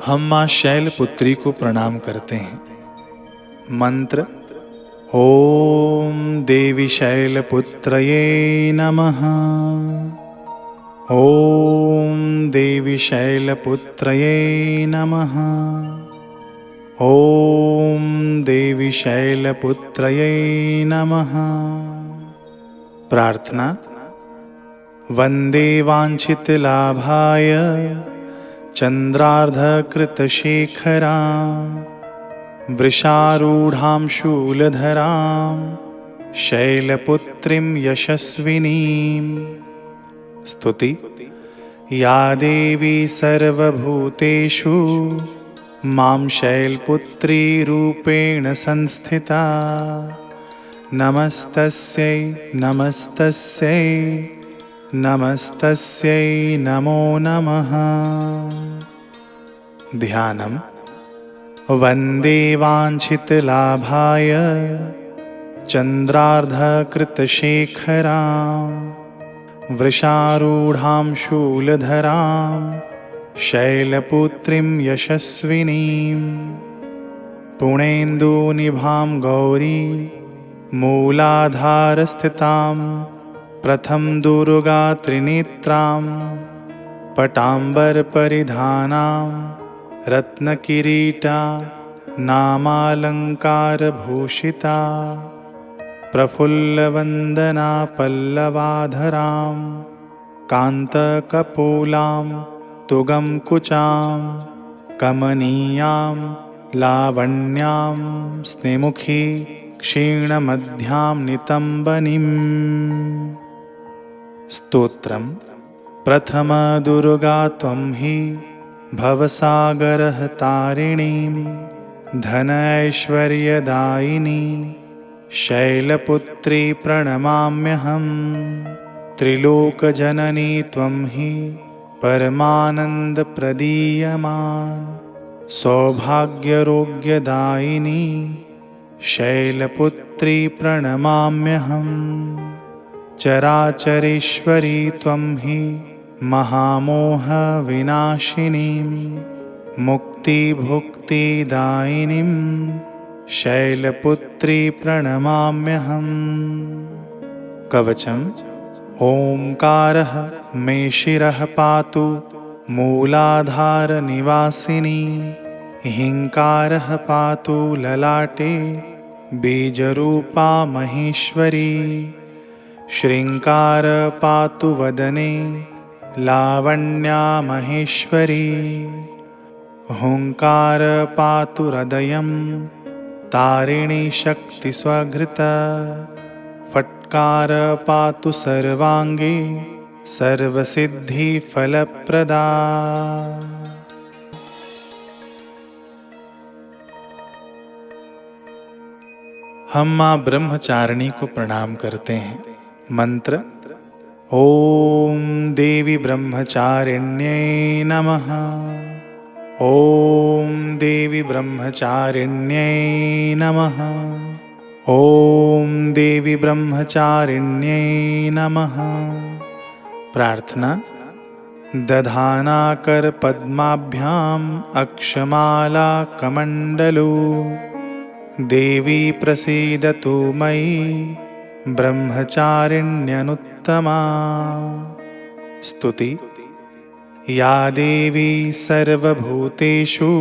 हम माँ शैलपुत्री को प्रणाम करते हैं। मंत्र: ओम देवी शैलपुत्रये नमः। ओम देवी शैलपुत्रये नमः। ओम देवी शैलपुत्रये नमः। प्रार्थना: वंदे वांछितलाभाय चंद्रार्धकृतशेखरां वृषारूढां शूलधरां शैलपुत्रीं यशस्विनीं। स्तुति: या देवी सर्वभूतेषु मां शैलपुत्री रूपेण संस्थिता। नमस्तस्यै नमस्तस्यै नमस्तस्यै नमो नमः। ध्यानम्: वन्दे वाञ्छितलाभाय चन्द्रार्धकृतशेखरां वृषारूढां शूलधरां शैलपुत्रीं यशस्विनीं। पुणेन्दुनिभां गौरी मूलाधारस्थितां प्रथम दुर्गा त्रिनेत्रां पटाम्बरपरिधानां रत्नकिरीटा नामालङ्कारभूषिता प्रफुल्लवन्दना पल्लवाधरां कान्तकपोलां तुगंकुचां कमनीयां लावण्यां स्नेमुखी क्षीणमध्यां नितम्बनीम्। स्तोत्रम्: प्रथम दुर्गा त्वं हि भवसागरहतारिणीं धनैश्वर्यदायिनी शैलपुत्री प्रणमाम्यहम्। त्रिलोकजननी त्वं हि परमानन्दप्रदीयमान् सौभाग्यरोग्यदायिनी शैलपुत्री प्रणमाम्यहम्। चराचरेश्वरी त्वं हि महामोहविनाशिनीं मुक्तिभुक्तिदायिनीं शैलपुत्री प्रणमाम्यहम्। कवचम्: ओंकारः मे शिरः पातु मूलाधारनिवासिनी। ह्रीङ्कारः पातु ललाटे बीजरूपा महेश्वरी। श्रीङ्कार पातु वदने लावण्या महेश्वरी। हुङ्कार पातु हृदयं तारिणी शक्तिस्वघृता। फट्कार पातु सर्वाङ्गे सर्वसिद्धिफलप्रदा। हम माँ ब्रह्मचारिणी को प्रणाम करते हैं। मंत्र: ओम देवी ब्रह्मचारिण्यै नमः। ओम देवी ब्रह्मचारिण्यै नमः। ओम देवी ब्रह्मचारिण्यै नमः। प्रार्थना: दधानाकर पद्माभ्याम् अक्षमाला कमण्डलू देवी प्रसीदतु मयि ब्रह्मचारिण्यनुत्तमा। स्तुति: या देवी सर्वभूतेषु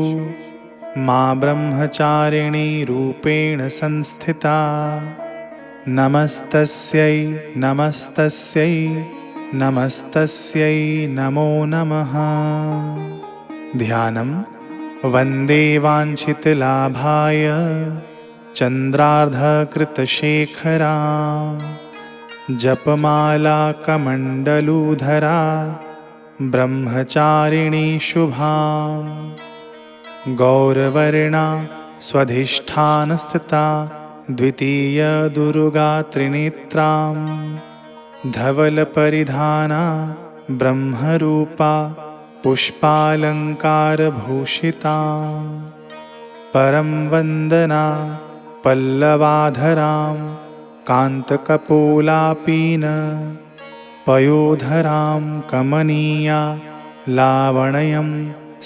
मां ब्रह्मचारिणी रूपेण संस्थिता। नमस्तस्यै नमस्तस्यै नमस्तस्यै नमो नमः। ध्यानम्: वन्दे वाञ्छितलाभाय चन्द्रार्धकृतशेखरां जपमाला कमण्डलूधरा ब्रह्मचारिणी शुभां। गौरवर्णा स्वधिष्ठानस्थिता द्वितीय दुर्गा त्रिनेत्रां धवलपरिधाना ब्रह्मरूपा पुष्पालङ्कारभूषिता। परं वन्दना पल्लवाधरां कान्तकपोलापीन पयोधरां कमनीया लावण्यं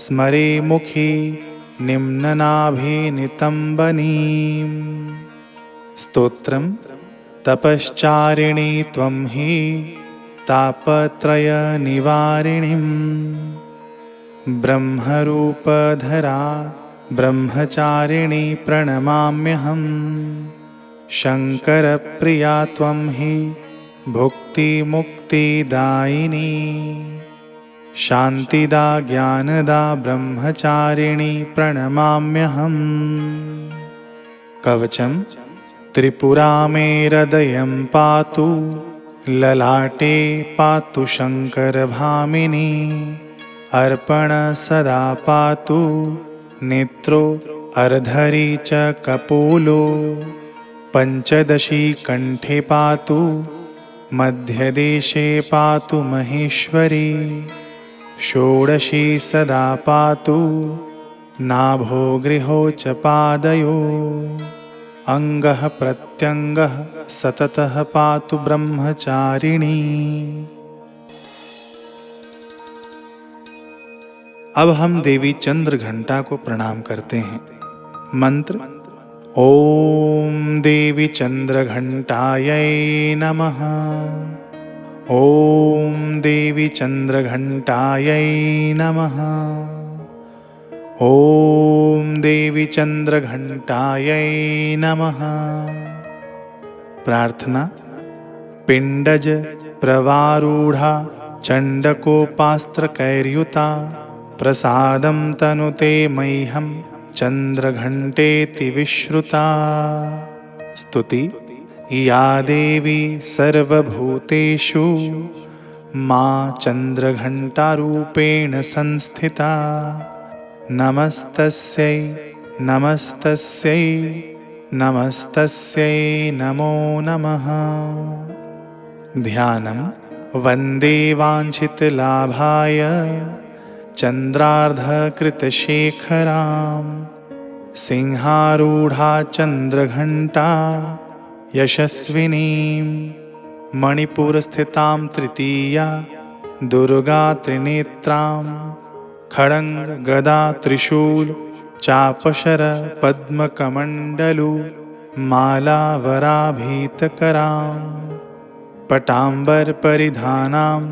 स्मरे मुखी निम्ननाभिनितम्बनीम्। स्तोत्रम् तपश्चारिणी त्वं हि तापत्रयनिवारिणीम्। ब्रह्मरूपधरा ब्रह्मचारिणी प्रणमाम्यहम्। शङ्करप्रिया त्वं हि भुक्तिमुक्तिदायिनी। शान्तिदा ज्ञानदा ब्रह्मचारिणी प्रणमाम्यहम्। कवचम् त्रिपुरा मे हृदयं पातु, ललाटे पातु शङ्करभामिनी। अर्पण सदा पातु, नेत्रो अर्धरी च कपोलो। पञ्चदशी कण्ठे पातु, मध्यदेशे पातु महेश्वरी। षोडशी सदा पातु, नाभो गृहो च पादयो। अङ्गः प्रत्यङ्गः सततः पातु ब्रह्मचारिणी। अब हम देवी चंद्रघंटा को प्रणाम करते हैं। मंत्र ओम देवी चंद्रघंटायै नमः। ओम देवी चंद्रघंटायै नमः। ओम देवी चंद्रघंटायै नमः। प्रार्थना पिंडज प्रवारूढ़ा चंडकोपास्त्रकैर्युता। प्रसादं तनुते मह्यं चंद्रघंटेति विश्रुता। स्तुति या देवी सर्वभूतेषु मां चंद्रघंटारूपेण संस्थिता। नमस्तस्यै नमस्तस्यै नमस्तस्यै नमो नमः। ध्यानं वन्दे वाञ्छितलाभाय चन्द्रार्धकृतशेखरां। सिंहारूढा चन्द्रघण्टा यशस्विनीं। मणिपुरस्थितां तृतीया दुर्गा त्रिनेत्रां। खड्ग गदा त्रिशूल चापशर पद्मकमण्डलु मालावराभीतकरां। पटाम्बरपरिधानां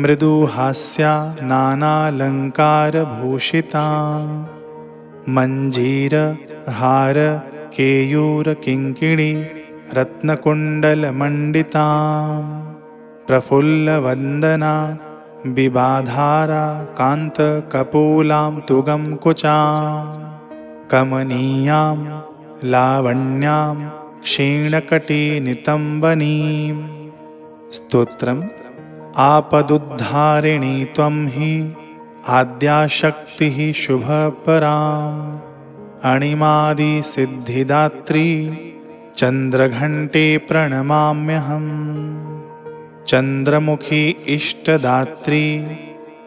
मृदुहास्या नानालङ्कारभूषितां। मञ्जीर हार केयूर किङ्किणी रत्नकुण्डलमण्डितां। प्रफुल्लवन्दना बिबाधारा कान्तकपोलां तुगं कुचां। कमनीयां लावण्यां क्षीणकटिनितम्बनीं। स्तोत्रम् आपदुद्धारिणी त्वं हि आद्याशक्तिः शुभपराम्। अणिमादिसिद्धिदात्री चन्द्रघण्टे प्रणमाम्यहम्। चन्द्रमुखी इष्टदात्री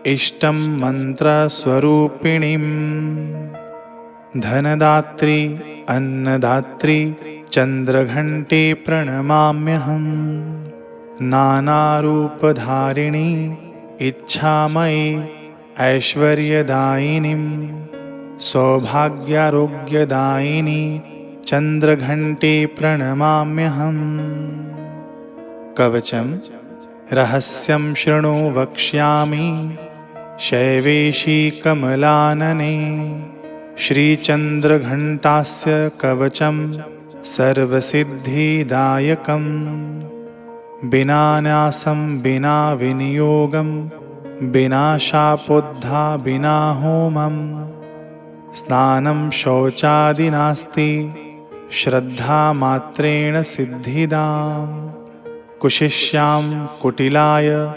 इष्टं मन्त्रस्वरूपिणीम्। धनदात्री अन्नदात्री चन्द्रघण्टे प्रणमाम्यहम्। नानारूपधारिणी इच्छामयी ऐश्वर्यदायिनीं। सौभाग्यारोग्यदायिनी चन्द्रघण्टे प्रणमाम्यहम्। कवचम् रहस्यं शृणु वक्ष्यामि शैवेशी कमलानने। श्रीचन्द्रघण्टास्य कवचं सर्वसिद्धिदायकम्। बिना न्यासं बिना विनियोगं बिना शापोद्धा बिना होमं। स्नानं शौचादि नास्ति श्रद्धामात्रेण सिद्धिदाम्। कुशिष्यां कुटिलाय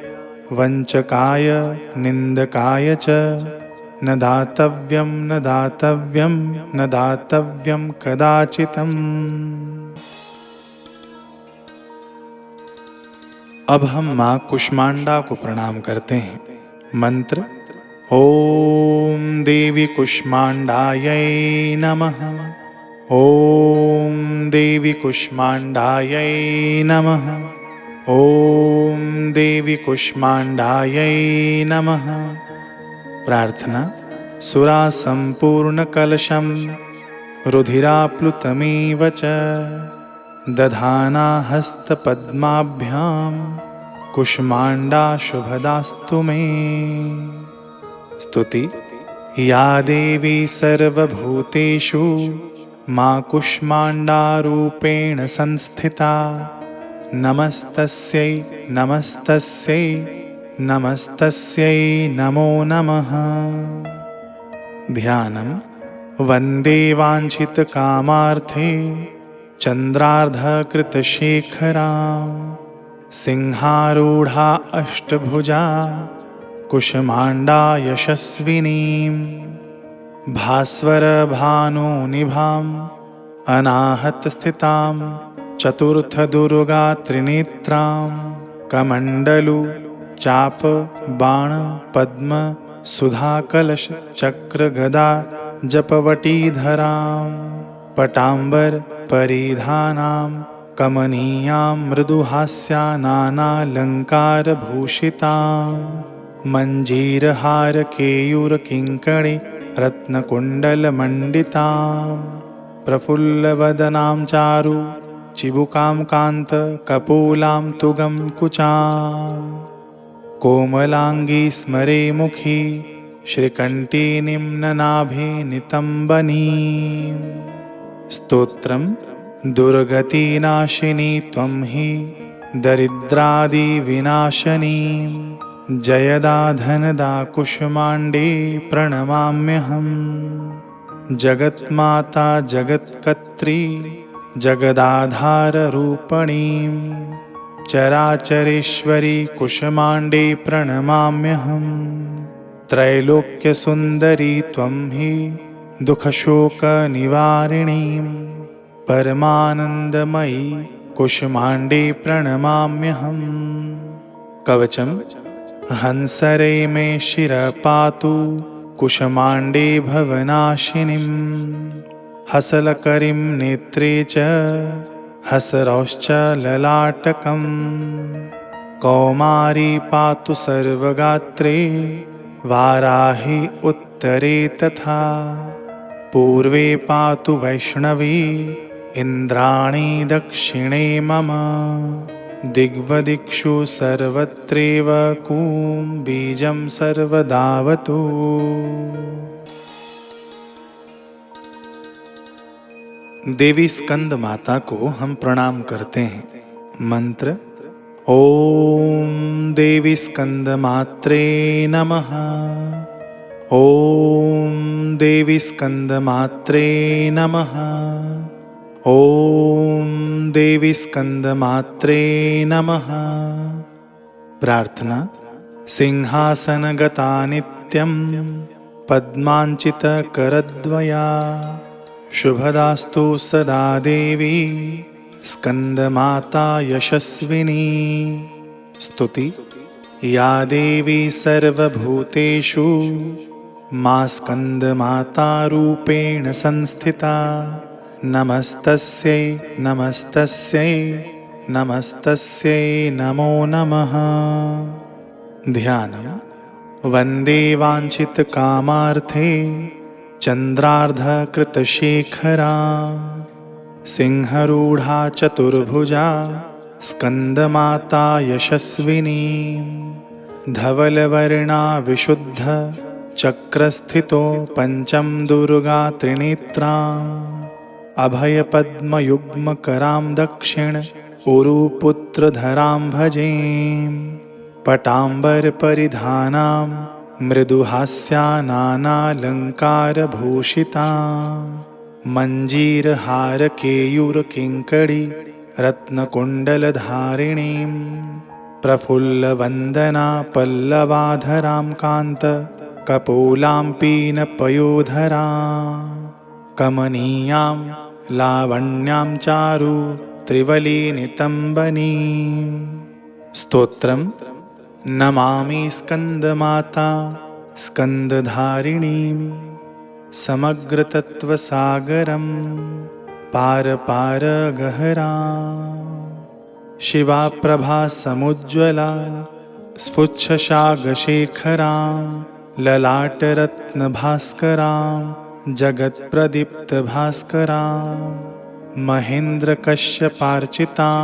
वञ्चकाय निन्दकाय च न दातव्यं न दातव्यं न दातव्यं कदाचितम्। अब हम माँ कुष्मांडा को प्रणाम करते हैं। मंत्र ओम देवी कुष्मांडायै नमः। ओम देवी कुष्मांडायै नमः। ओम देवी कुष्मांडायै नमः। प्रार्थना सुरासम्पूर्णकलशं रुधिराप्लुतमेव च दधाना हस्तपद्माभ्यां कुष्माण्डा शुभदास्तु मे। स्तुति। या देवी सर्वभूतेषु मां कुष्माण्डारूपेण संस्थिता नमस्तस्यै नमस्तस्यै नमस्तस्यै नमो नमः। ध्यानं। वन्दे वाञ्छितकामार्थे चन्द्रार्धकृतशेखरां सिंहारूढा अष्टभुजा कुष्माण्डा यशस्विनीं भास्वरभानुनिभाम् अनाहतस्थितां चतुर्थदुर्गा त्रिनेत्रां कमण्डलु चाप बाण पद्म सुधाकलश चक्रगदा जपवटीधरां पटाम्बर परिधानां कमनीयां मृदुहास्या नानालङ्कारभूषितां मञ्जीरहारकेयूरकिङ्कणे रत्नकुण्डलमण्डितां प्रफुल्लवदनां चारु चिबुकां कान्तकपोलां तुगं कुचां कोमलाङ्गी स्मरे मुखी श्रीकण्ठी निम्ननाभे नितम्बनीं। स्तोत्रम्। दुर्गतिनाशिनी त्वं हि दरिद्रादिविनाशनी जयदा धनदा कुष्माण्डे प्रणमाम्यहम्। जगन्माता जगत्कर्त्री जगदाधाररूपिणीं चराचरेश्वरी कुष्माण्डे प्रणमाम्यहम्। त्रैलोक्यसुन्दरी त्वं हि दुःखशोकनिवारिणीं परमानन्दमयी कुष्माण्डे प्रणमाम्यहम्। कवचम्। हंसरे मे शिरः पातु कुष्माण्डे भवनाशिनीं हसलकरीं नेत्रे च हसरौश्च ललाटकम् कौमारी पातु सर्वगात्रे वाराही उत्तरे तथा पूर्वे पातु वैष्णवी इन्द्राणी दक्षिणे मम दिग्वदिक्षु सर्वत्रैव कूं बीजं सर्वदावतु। देवी स्कंद माता को हम प्रणाम करते हैं। मंत्र। ओम देवी स्कंद मात्रे नमः। ओम देवी स्कंद मात्रे नमः। ओम देवी स्कंद मात्रे नमः। प्रार्थना। सिंहासनगता नित्यं पद्मांचितकरद्वया शुभदास्तु सदा देवी स्कंदमाता यशस्विनी। स्तुति। या देवी सर्वभूतेषु मां स्कंदमाता रूपेण संस्थिता नमस्तस्यै नमस्तस्यै नमस्तस्यै नमो नमः। ध्यानं। वन्दे वाञ्छितकामार्थे चन्द्रार्धकृतशेखरां सिंहरूढा चतुर्भुजा स्कन्दमाता यशस्विनीं धवलवर्णा विशुद्ध चक्रस्थितो पंचम दुर्गा त्रिनेत्रां अभयपद्मयुग्मकरां दक्षिण उरुपुत्रधरां भजे पटाम्बरपरिधानां मृदुहास्या नानालङ्कारभूषितां मञ्जीरहारकेयूरकिङ्कणी रत्नकुण्डलधारिणीं प्रफुल्लवन्दना पल्लवाधरां कान्तकपोलां पीनपयोधरां कमनीयां लावण्यां चारु त्रिवलिनितम्बनीं। स्तोत्रम्। नमामि स्कन्दमाता स्कन्दधारिणीं समग्रतत्त्वसागरं पार गहरां शिवा प्रभा समुज्ज्वला स्फुच्छशागशेखरां ललाटरत्नभास्करां जगत्प्रदीप्तभास्करां महेन्द्रकश्यपार्चितां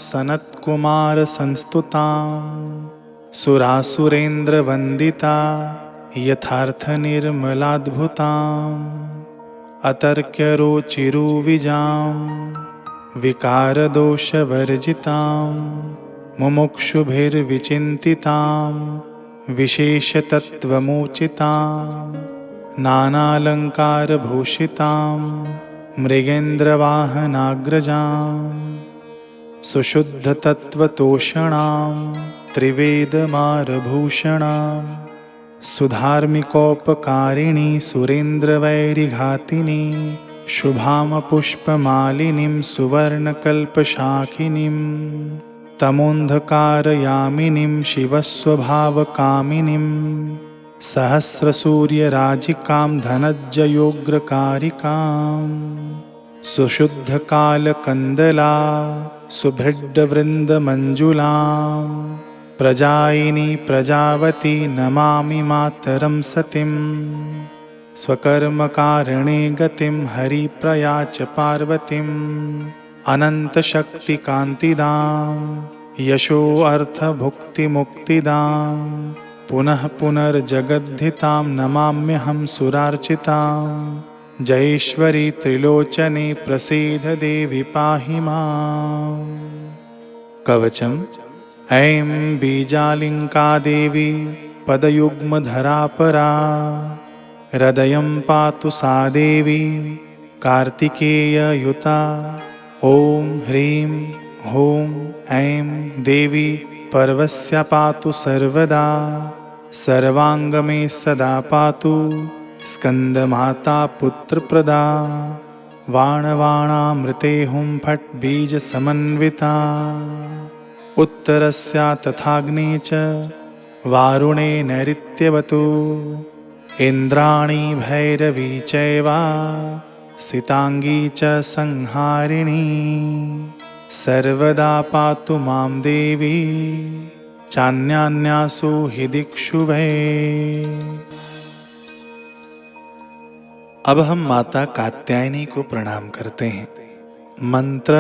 सनत्कुमारसंस्तुतां सुरासुरेन्द्रवन्दिता यथार्थनिर्मलाद्भुताम् अतर्क्यरुचिरुविजां विकारदोषवर्जितां मुमुक्षुभिर्विचिन्तितां विशेषतत्त्वमुचितां नानालङ्कारभूषितां मृगेन्द्रवाहनाग्रजां सुशुद्धतत्त्वतोषणां त्रिवेदमारभूषणां सुधार्मिकोपकारिणी सुरेन्द्रवैरिघातिनी शुभां पुष्पमालिनीं सुवर्णकल्पशाखिनीं तमोन्धकारयामिनीं शिवस्वभावकामिनीं सहस्रसूर्यराजिकां धनज्जयोग्रकारिकां सुशुद्धकालकन्दला सुभृड्डवृन्दमञ्जुलां प्रजायिनी प्रजावती नमामि मातरं सतीं स्वकर्मकारणे गतिं हरिप्रया च पार्वतीम् अनन्तशक्तिकान्तिदां यशोऽर्थभुक्तिमुक्तिदां पुनः पुनर्जगद्धितां नमाम्यहं सुरार्चितां जयेश्वरी त्रिलोचने प्रसीद देवि पाहि माम्। कवचम् ऐं बीजालिङ्का देवी पदयुग्मधरा परा हृदयं पातु सा देवी कार्तिकेययुता ॐ ह्रीं ह्रूं ऐं देवी पर्वस्या पातु सर्वदा सर्वाङ्गमे सदा पातु स्कन्दमाता पुत्रप्रदा वाणवाणामृते हुं फट् बीजसमन्विता उत्तरस्या तथाग्ने च वारुणे नैऋत्यवतु इन्द्राणी भैरवी चैवा सिताङ्गी च संहारिणी सर्वदा पातु मां देवी चान्यान्यासु हि दिक्षु वै। अब हम माता कात्यायनी को प्रणाम करते हैं। मंत्र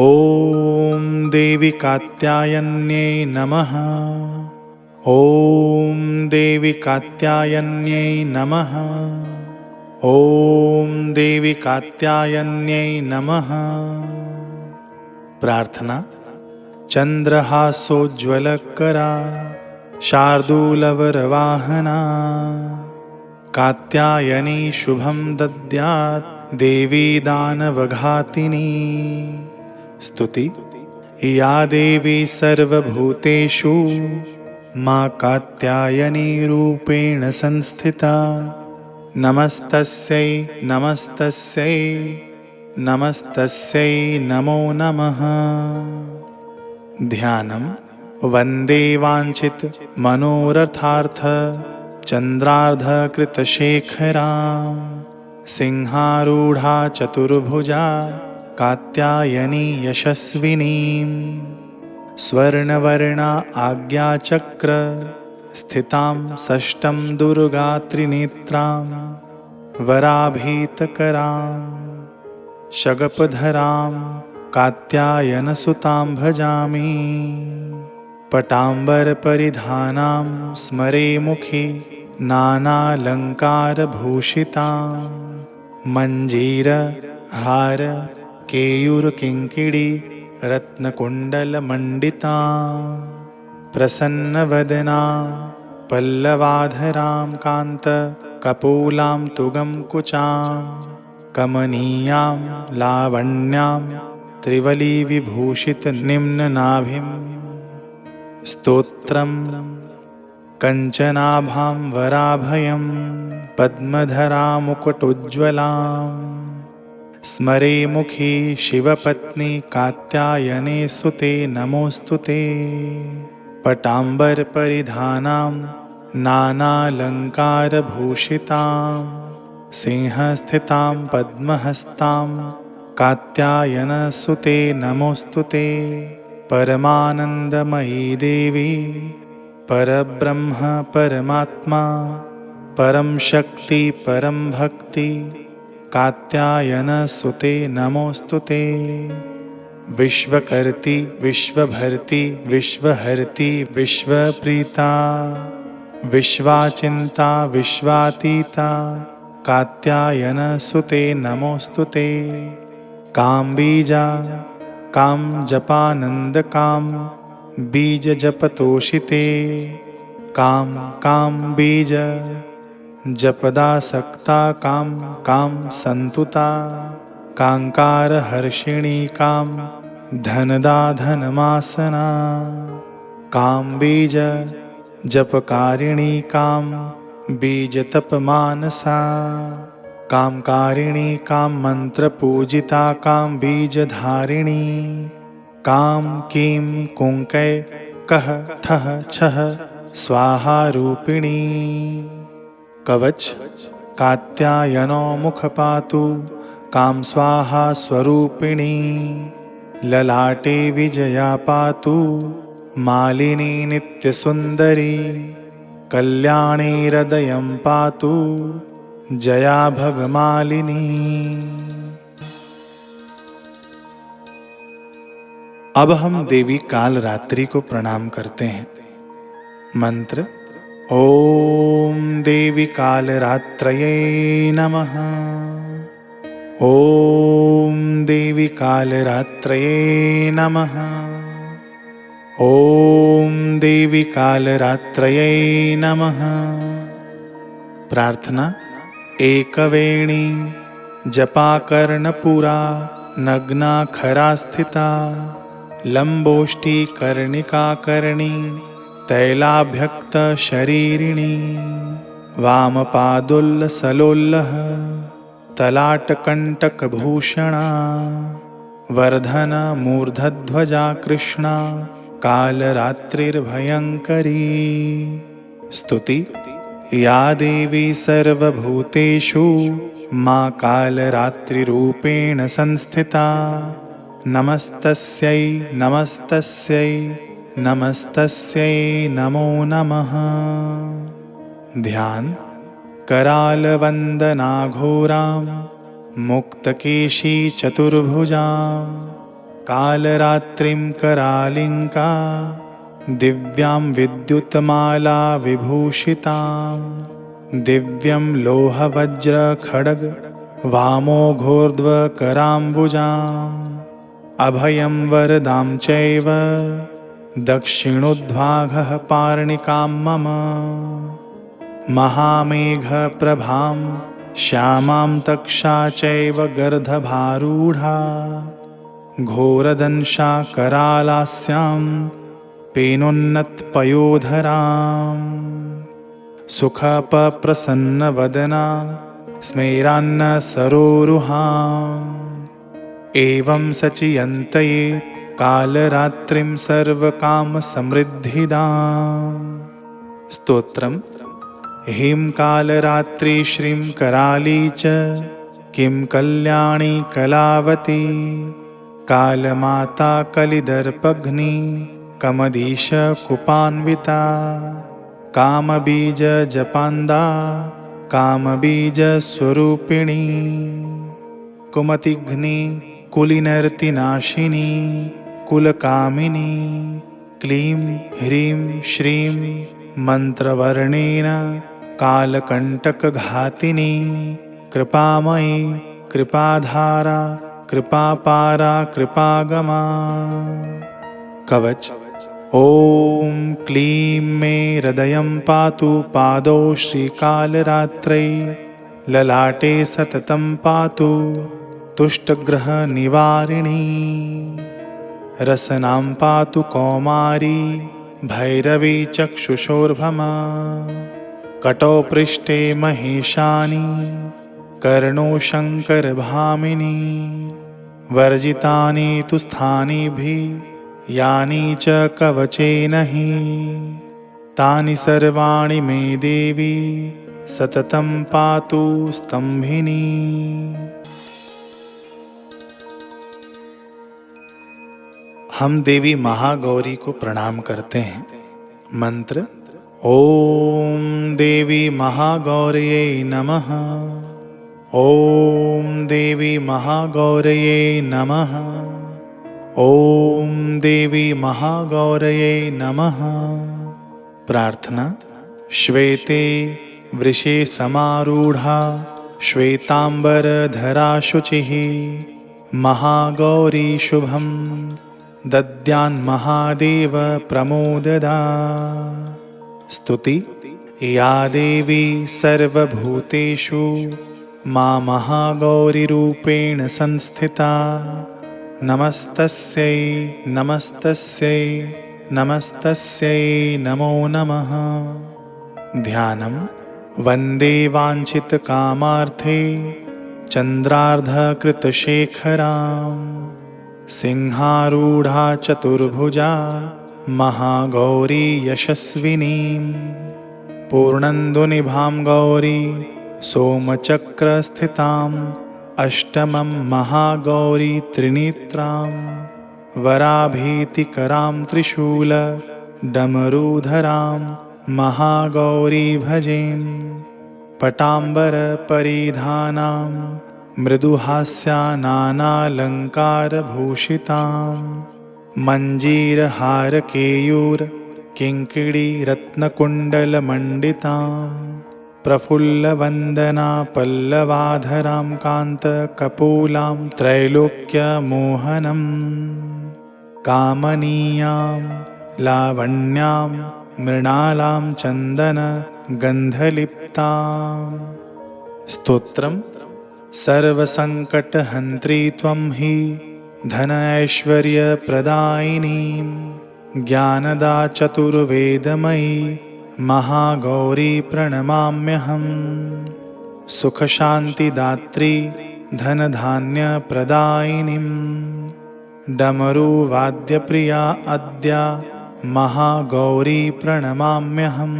ओम देवी कात्यायन्यै नमः। ओम देवी कात्यायन्यै नमः। ओम देवी कात्यायन्यै नमः। प्रार्थना चंद्रहासोज्ज्वलकरा शार्दूलवरवाहना कात्यायनी शुभं दद्यात् देवी दानवघातिनी स्तुति या देवी सर्वभूतेषु मां कात्यायनी रूपेण संस्थिता नमस्तस्यै नमस्तस्यै नमस्तस्यै नमो नमः। ध्यानम् वन्दे वाञ्छित मनोरथार्थ चन्द्रार्धकृतशेखरां सिंहारूढा चतुर्भुजा कात्यायनी यशस्विनीं स्वर्णवर्णा आज्ञाचक्र स्थितां षष्ठं दुर्गा त्रिनेत्रां वराभीतकरां शगपधरां कात्यायनसुतां भजामि पटाम्बरपरिधानां स्मरे मुखि नानालङ्कारभूषितां मञ्जीरहार केयूरकिङ्किणी रत्नकुण्डलमण्डितां प्रसन्नवदना पल्लवाधरां कान्तकपोलां तुगं कुचां कमनीयां लावण्यां त्रिवलीविभूषितनिम्ननाभिं स्तोत्रम् कञ्चनाभां वराभयं पद्मधरामुकुटोज्ज्वलां स्मरे मुखी शिवपत्नी कात्यायने सुते नमोऽस्तुते पटाम्बरपरिधानां नानालङ्कारभूषितां सिंहस्थितां पद्महस्तां कात्यायनसुते नमोऽस्तुते परमानन्दमयी देवी परब्रह्म परमात्मा परम शक्ति परम भक्ति कात्यायन सुते नमोस्तुते। विश्वकर्ति विश्वभर्ति विश्वहर्ति विश्वप्रीता विश्वाचिंता विश्वातीता कात्यायन सुते नमोस्तुते। काम बीजा काम जपानंद काम बीज जपतोषिते। काम काम बीज जपदासक्ता काम काम संतुता। कांकार हर्षिणी काम धनदा धनमासना। काम बीज जपकारिणी काम बीज तप मानसा। कामकारिणी काम मंत्र पूजिता काम बीज धारिणी। काम कीम कुंकै कह ठह छह स्वाहा रूपिणी। कवच कात्यायनो मुख पातु काम स्वाहा स्वरूपिणी। ललाटे विजया पातु मालिनी नित्यसुंदरी। कल्याणी हृदयं पातु जया भगमालिनी। अब हम देवी कालरात्रि को प्रणाम करते हैं। मंत्र ओम देवी कालरात्रये नमः। ओम देवी कालरात्रये नमः। ओम देवी कालरात्रये नमः। प्रार्थना एकवेणी जपाकर्णपुरा नग्ना खरा स्थिता। लंबोष्ठी कर्णिकाकर्णी तैलाभ्यक्त शरीरिणी। वामपादोल्लसलोल्लः तलाटकंटकभूषणा। वर्धन मूर्धध्वजा कृष्णा कालरात्रिर्भयंकरी। स्तुति या देवी सर्वभूतेषु मां कालरात्रिरूपेण संस्थिता। नमस्तस्यै नमस्तस्यै नमस्तस्यै नमो नमः। ध्यान करालवन्दनाघोरां मुक्तकेशी चतुर्भुजां। कालरात्रिं करालिंका दिव्यां विद्युत्माला विभूषितां। दिव्यं लोहवज्रखड्ग वामोघोर्ध्वकराम्बुजाम्। अभयं वरदां चैव दक्षिणोद्भागः पार्णिकां मम। महामेघप्रभां श्यामां तक्षा चैव गर्दभारूढा। घोरदंशा करालास्यां पेनोन्नतपयोधराम्। सुखप्रसन्नवदना स्मेरान्न सरोरुहाम्। एवं सचियन्तये कालरात्रिं सर्वकामसमृद्धिदाम्। स्तोत्रम् ह्रीं कालरात्रि श्रीं कराली च किं कल्याणी कलावती। कालमाता कलिदर्पघ्नी कमदीश कुपान्विता। कामबीज जपान्दा कामबीज स्वरूपिणी। कुमतिघ्नी कुलिनर्तिनाशिनी कुलकामिनी। क्लीं ह्रीं श्रीं मंत्रवर्णेन कालकंटकघातिनी। कृपामयी कृपाधारा कृपापारा कृपागमा। कवच ओम क्लीं मे हृदयं पातु पादौ श्रीकालरात्रै। ललाटे सततं पातु तुष्टग्रह निवारिणी। रसनां पातु कौमारी भैरवी चक्षुषोर्भमा। कटौ पृष्ठे महेशानी कर्णो शङ्करभामिनी। वर्जितानि तु स्थानिभिः यानि च कवचेन हि। तानि सर्वाणि मे देवी सततं पातु स्तंभिनी। हम देवी महागौरी को प्रणाम करते हैं। मंत्र ओम देवी महागौर्यै नमः। ओम देवी महागौर्यै नमः। ओम देवी महागौर्यै नमः। प्रार्थना। श्वेते वृषे समारूढ़ा श्वेतांबरधरा शुचिः महागौरी शुभं दद्यान्महादेव प्रमोददा। स्तुति। या देवी सर्वभूतेषु मा महागौरीरूपेण संस्थिता नमस्तस्यै नमस्तस्यै नमस्तस्यै नमो नमः। ध्यानम्। वन्दे वाञ्छितकामार्थे चन्द्रार्धकृतशेखरां सिंहारूढा चतुर्भुजा महागौरी यशस्विनीं पूर्णन्दुनिभां गौरी सोमचक्रस्थिताम् अष्टमं महागौरी त्रिनेत्रां वराभीतिकरां त्रिशूलडमरूधरां महागौरी भजेम्। पटाम्बरपरिधानां मृदुहास्यानानालङ्कारभूषितां मञ्जीरहारकेयूरकिङ्किणीरत्नकुण्डलमण्डितां प्रफुल्लवन्दना पल्लवाधरां कान्तकपोलां त्रैलोक्यमोहनं कामनीयां लावण्यां मृणालां चन्दनगन्धलिप्तां। स्तोत्रम्। सर्वसङ्कटहन्त्री त्वं हि धनैश्वर्यप्रदायिनीं ज्ञानदा चतुर्वेदमयी महागौरी प्रणमाम्यहम्। सुखशान्तिदात्री धनधान्यप्रदायिनीं डमरुवाद्यप्रिया अद्या महागौरी प्रणमाम्यहम्।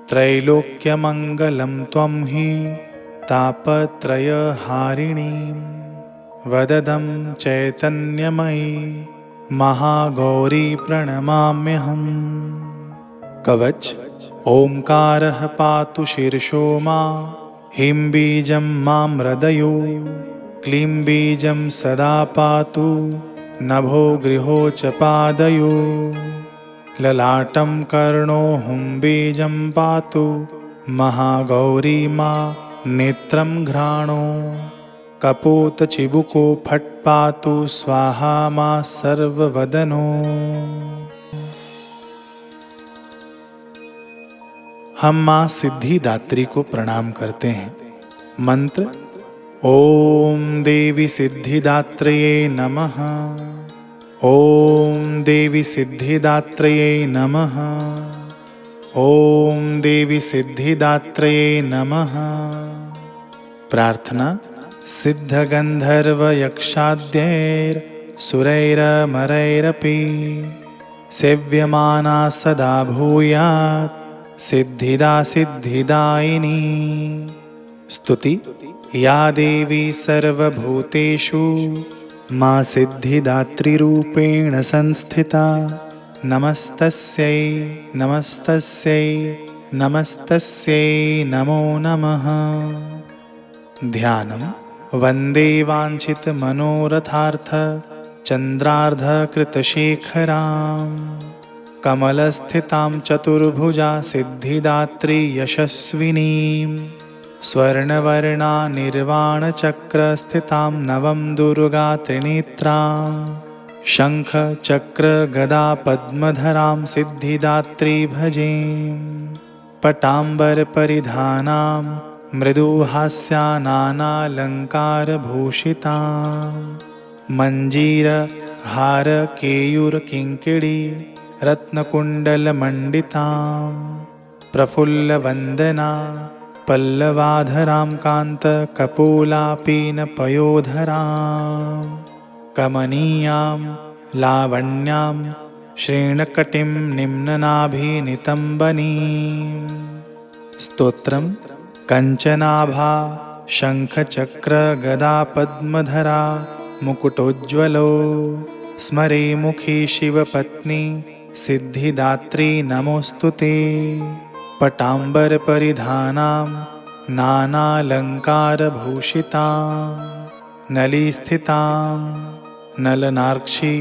त्रैलोक्यमङ्गलं त्वं हि तापत्रयहारिणीं वददं चैतन्यमयी महागौरी प्रणमाम्यहम्। कवच। ओंकारः पातु शीर्षो मा ह्रीं बीजं मां हृदयो क्लीं बीजं सदा पातु नभो गृहो च पादयो ललाटं कर्णो हुं बीजं पातु महागौरी मा नेत्रं घ्राणो कपोतचिबुको फट् पातु स्वाहा मा सर्ववदनो। हम माँ सिद्धिदात्री को प्रणाम करते हैं। मंत्र ओम देवी सिद्धिदात्रये नमः। ओम देवी सिद्धिदात्रये नमः। ओम देवी सिद्धिदात्रये नमः। प्रार्थना। सिद्धगन्धर्वयक्षाद्यैर्सुरैरमरैरपि सेव्यमाना सदा भूयात् सिद्धिदा सिद्धिदायिनी। स्तुति। या देवी सर्वभूतेषु मा सिद्धिदात्रीरूपेण संस्थिता नमस्तस्यै नमस्तस्यै नमस्तस्यै नमो नमः। ध्यानम्। वन्दे वाञ्छितमनोरथार्थ चन्द्रार्धकृतशेखरां कमलस्थितां चतुर्भुजा सिद्धिदात्री यशस्विनीं स्वर्णवर्णा निर्वाणचक्रस्थितां नवं दुर्गा त्रिनेत्रां शङ्खचक्रगदापद्मधरां सिद्धिदात्री भजे। पटाम्बरपरिधानां मृदुहास्यानानालङ्कारभूषितां मञ्जीरहारकेयूरकिङ्किणी रत्नकुण्डलमण्डितां प्रफुल्लवन्दना पल्लवाधरां कान्तकपोलापीनपयोधरां कमनीयां लावण्यां श्रेणकटिं निम्ननाभिनितम्बनीं। स्तोत्रम्। कञ्चनाभा शङ्खचक्रगदापद्मधरा मुकुटोज्ज्वलो स्मरे मुखी शिवपत्नी सिद्धिदात्री नमोऽस्तु ते। पटाम्बरपरिधानां नानालङ्कारभूषितां नलीस्थितां नलनार्क्षी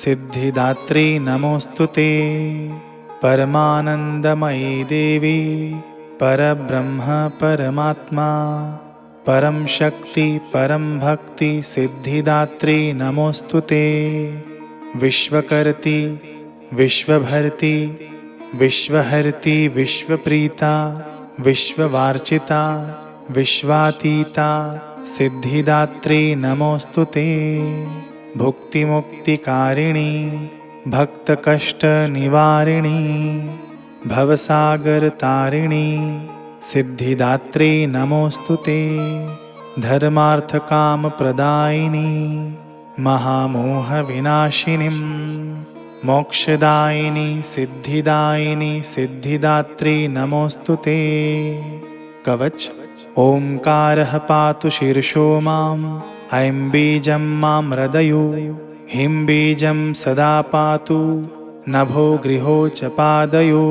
सिद्धिदात्री नमोऽस्तु ते। परमानन्दमयी देवी परब्रह्म परमात्मा परम शक्ति परम भक्ति सिद्धिदात्री नमोऽस्तु ते। विश्वकर्ती विश्वभर्ती विश्वहर्ती विश्वप्रीता विश्ववार्चिता विश्वातीता सिद्धिदात्री नमोऽस्तु ते। भुक्तिमुक्तिकारिणी भक्तकष्टनिवारिणी भवसागरतारिणी सिद्धिदात्री नमोऽस्तु ते। धर्मार्थकामप्रदायिनी महामोहविनाशिनीं मोक्षदायिनी सिद्धिदायिनी सिद्धिदात्री नमोऽस्तु ते। कवच ओंकारः पातु शीर्षो माम् ऐं बीजं मां हृदयो ह्रीं बीजं सदा पातु नभो गृहो च पादयो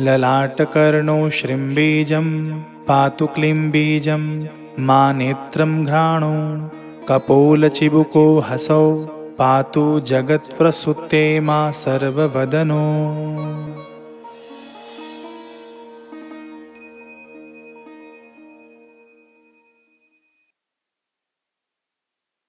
ललाटकर्णो श्रीं पातु क्लीं बीजं मा नेत्रं घ्राणो कपोलचिबुको हसौ पातु जगत्प्रसूते मा सर्ववदनो।